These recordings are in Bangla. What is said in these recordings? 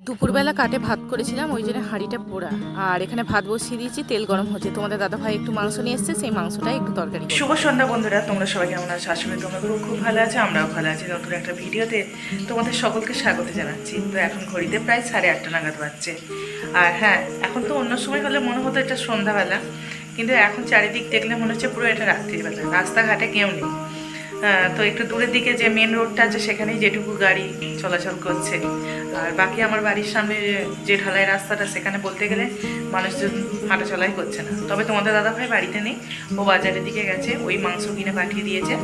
দুপুরবেলা কাটে ভাত করেছিলাম, ওই জন্য হাঁড়িটা পোড়া। আর এখানে ভাত বসিয়ে দিয়েছি, তেল গরম হচ্ছে। তোমাদের দাদা ভাই একটু মাংস নিয়ে এসছে, সেই মাংসটাই একটু তরকারি। শুভ সন্ধ্যা বন্ধুরা, তোমরা সবাই কেমন আছো? আশা করি তোমরা খুব ভালো আছো, আমরাও ভালো আছি। নতুন একটা ভিডিওতে তোমাদের সকলকে স্বাগত জানাচ্ছি। তো এখন ঘড়িতে প্রায় 8:30 নাগাদ বাজছে। আর হ্যাঁ, এখন তো অন্য সময় হলে মনে হতো এটা সন্ধ্যাবেলা, কিন্তু এখন চারিদিক দেখলে মনে হচ্ছে পুরো এটা রাত্রিবেলা। রাস্তাঘাটে কেউ নেই। তো একটু দূরের দিকে যে মেন রোডটা আছে সেখানেই যেটুকু গাড়ি চলাচল করছে। আর বাকি আমার বাড়ির সামনে যে ঢালাই রাস্তাটা, সেখানে বলতে গেলে মানুষজন হাঁটা চলাই করছে না। তবে তোমাদের দাদাভাই বাড়িতে নেই, ও বাজারের দিকে গেছে, ওই মাংস কিনে পাঠিয়ে দিয়েছে।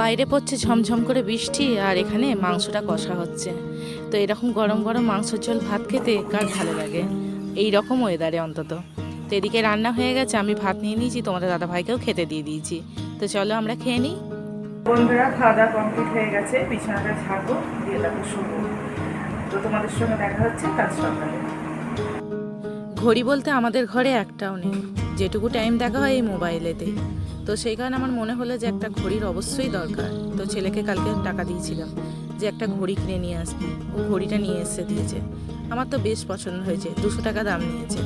বাইরে পড়ছে ঝমঝম করে বৃষ্টি, আর এখানে মাংসটা কষা হচ্ছে। তো এরকম গরম গরম মাংসের ঝোল ভাত খেতে কার ভালো লাগে, এই রকম ওয়েদারে অন্তত। তো এদিকে রান্না হয়ে গেছে, আমি ভাত নিয়ে নিয়েছি, তোমাদের দাদা ভাইকেও খেতে দিয়ে দিয়েছি। তো চলো আমরা খেয়ে নিই। বন্ধুরা, খাওয়া দাওয়া কমপ্লিট হয়ে গেছে, বিছানাটা ঝাড়বো, দিয়ে তারপর শুরু। তো তোমাদের সঙ্গে দেখা হচ্ছে কাজ সকালে। ঘড়ি বলতে আমাদের ঘরে একটাও নেই, যেটুকু টাইম দেখা হয় এই মোবাইলেতেই। তো সেই কারণে আমার মনে হলো যে একটা ঘড়ির অবশ্যই দরকার। তো ছেলেকে কালকে টাকা দিয়েছিলাম যে একটা ঘড়ি কিনে নিয়ে আসবি, ও ঘড়িটা নিয়ে এসে দিয়েছে। আমার তো বেশ পছন্দ হয়েছে, 200 টাকা দাম নিয়েছে।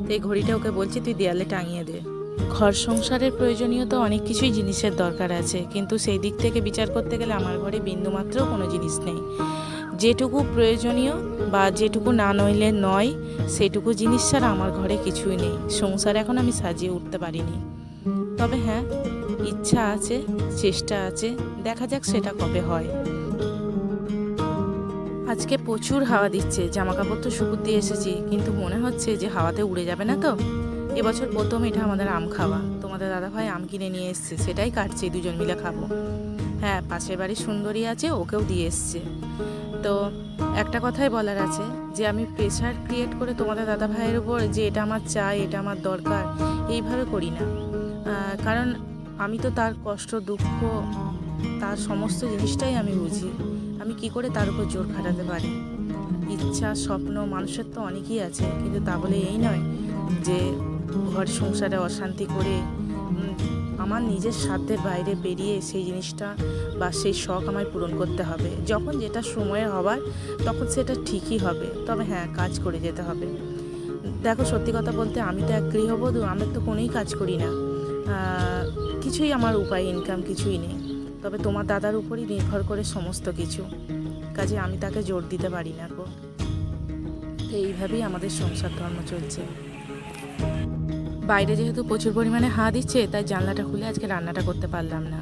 তো এই ঘড়িটা ওকে বলছি তুই দেয়ালে টাঙিয়ে দে। ঘর সংসারের প্রয়োজনীয় তো অনেক কিছুই জিনিসের দরকার আছে, কিন্তু সেই দিক থেকে বিচার করতে গেলে আমার ঘরে বিন্দুমাত্রও কোনো জিনিস নেই। যেটুকু প্রয়োজনীয় বা যেটুকু না নইলে নয়, সেটুকু জিনিস ছাড়া আমার ঘরে কিছুই নেই। সংসার এখন আমি সাজিয়ে উঠতে পারিনি। তবে হ্যাঁ, ইচ্ছা আছে, চেষ্টা আছে, দেখা যাক সেটা কবে হয়। আজকে প্রচুর হাওয়া দিচ্ছে, জামা কাপড় তো শুকুর দিয়ে এসেছি, কিন্তু মনে হচ্ছে যে হাওয়াতে উড়ে যাবে না তো। এবছর প্রথম এটা আমাদের আম খাওয়া। তোমাদের দাদাভাই আম কিনে নিয়ে এসছে, সেটাই কাটছি, দুজন মিলে খাবো। হ্যাঁ, পাশের বাড়ির সুন্দরী আছে, ওকেও দিয়ে এসছে। তো একটা কথাই বলার আছে যে আমি প্রেশার ক্রিয়েট করে তোমাদের দাদা ভাইয়ের উপর যে এটা আমার চাই, এটা আমার দরকার, এইভাবে করি না। কারণ আমি তো তার কষ্ট, দুঃখ, তার সমস্ত জিনিসটাই আমি বুঝি। আমি কি করে তার উপর জোর খাটাতে পারি? ইচ্ছা, স্বপ্ন মানুষের তো অনেকই আছে, কিন্তু তা বলে এই নয় যে ঘর সংসারে অশান্তি করে আমার নিজের সাধ্যের বাইরে বেরিয়ে সেই জিনিসটা বা সেই শখ আমায় পূরণ করতে হবে। যখন যেটা সময়ে হবার তখন সেটা ঠিকই হবে, তবে হ্যাঁ, কাজ করে যেতে হবে। দেখো, সত্যি কথা বলতে আমি তো এক গৃহবধূ, আমি তো কোনোই কাজ করি না, কিছুই আমার উপায় ইনকাম কিছুই নেই। তবে তোমার দাদার উপরই নির্ভর করে সমস্ত কিছু, কাজে আমি তাকে জোর দিতে পারি না গো। তো এইভাবেই আমাদের সংসার ধর্ম চলছে। বাইরে যেহেতু প্রচুর পরিমাণে হাওয়া দিচ্ছে, তাই জানলাটা খুলে আজকে রান্নাটা করতে পারলাম না।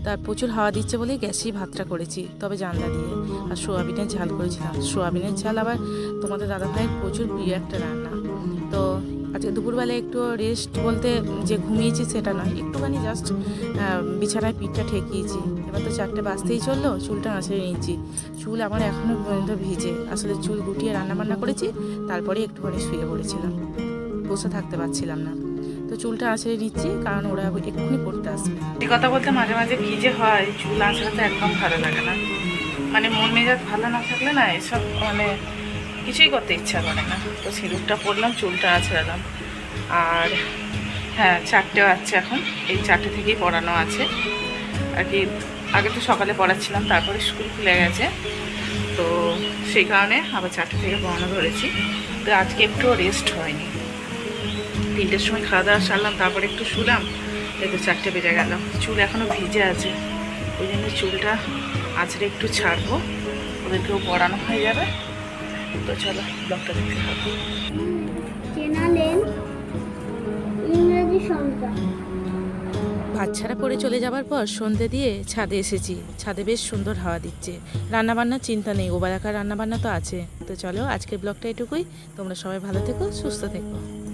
তার প্রচুর হাওয়া দিচ্ছে বলেই গ্যাসেই ভাতটা করেছি, তবে জানলা দিয়ে। আর সোয়াবিনের ঝাল করেছিলাম। সোয়াবিনের ঝাল আবার তোমাদের দাদাভাইয়ের প্রচুর প্রিয় একটা রান্না। তো আজকে দুপুরবেলায় একটু রেস্ট বলতে যে ঘুমিয়েছি সেটা নয়, একটুখানি জাস্ট বিছানায় পিঠটা ঠেকিয়েছি। এবার তো 4টে বাজতেই চললো, চুলটা আঁচড়ে নিয়েছি। চুল আমার এখনও পর্যন্ত ভিজে। আসলে চুল গুটিয়ে রান্নাবান্না করেছি, তারপরে একটুখানি শুয়ে পড়েছিলাম, বসে থাকতে পারছিলাম না। তো চুলটা আঁচড়ে নিচ্ছি, কারণ ওরা এক্ষুনি পড়তে আসবে। এই কথা বলতে মাঝে মাঝে ভিজে হয়, চুল আঁচড়াতে একদম ভালো লাগে না। মানে মন মেজাজ ভালো না থাকলে না, এসব মানে কিছুই করতে ইচ্ছা করে না। তো সিঁদুরটা পরলাম, চুলটা আঁচড়ালাম। আর হ্যাঁ, 4টে আছে এখন, এই 4টে থেকেই পড়ানো আছে আর কি। আগে তো সকালে পড়াচ্ছিলাম, তারপরে স্কুল খুলে গেছে, তো সেই কারণে আবার 4টে থেকে পড়ানো ধরেছি। তো আজকে একটু রেস্ট হয়নি। 3টের সময় খাওয়া দাওয়া সারলাম, তারপরে একটু শুলাম, দেখো 4টে বেজে গেল। চুল এখনও ভিজে আছে, ওই জন্য চুলটা আঁচড়ে একটু ছাড়বো, ওদেরকেও পড়ানো হয়ে যাবে। তো চলো ব্লগটা দেখতে থাকবো। চেনালেন ইংরেজি সংখ্যা। ভাত ছাড়া পড়ে চলে যাবার পর সন্ধে দিয়ে ছাদে এসেছি। ছাদে বেশ সুন্দর হাওয়া দিচ্ছে। রান্নাবান্নার চিন্তা নেই, ওবেলাকার রান্নাবান্না তো আছে। তো চলো, আজকের ব্লগটা এটুকুই। তোমরা সবাই ভালো থেকো, সুস্থ থেকো।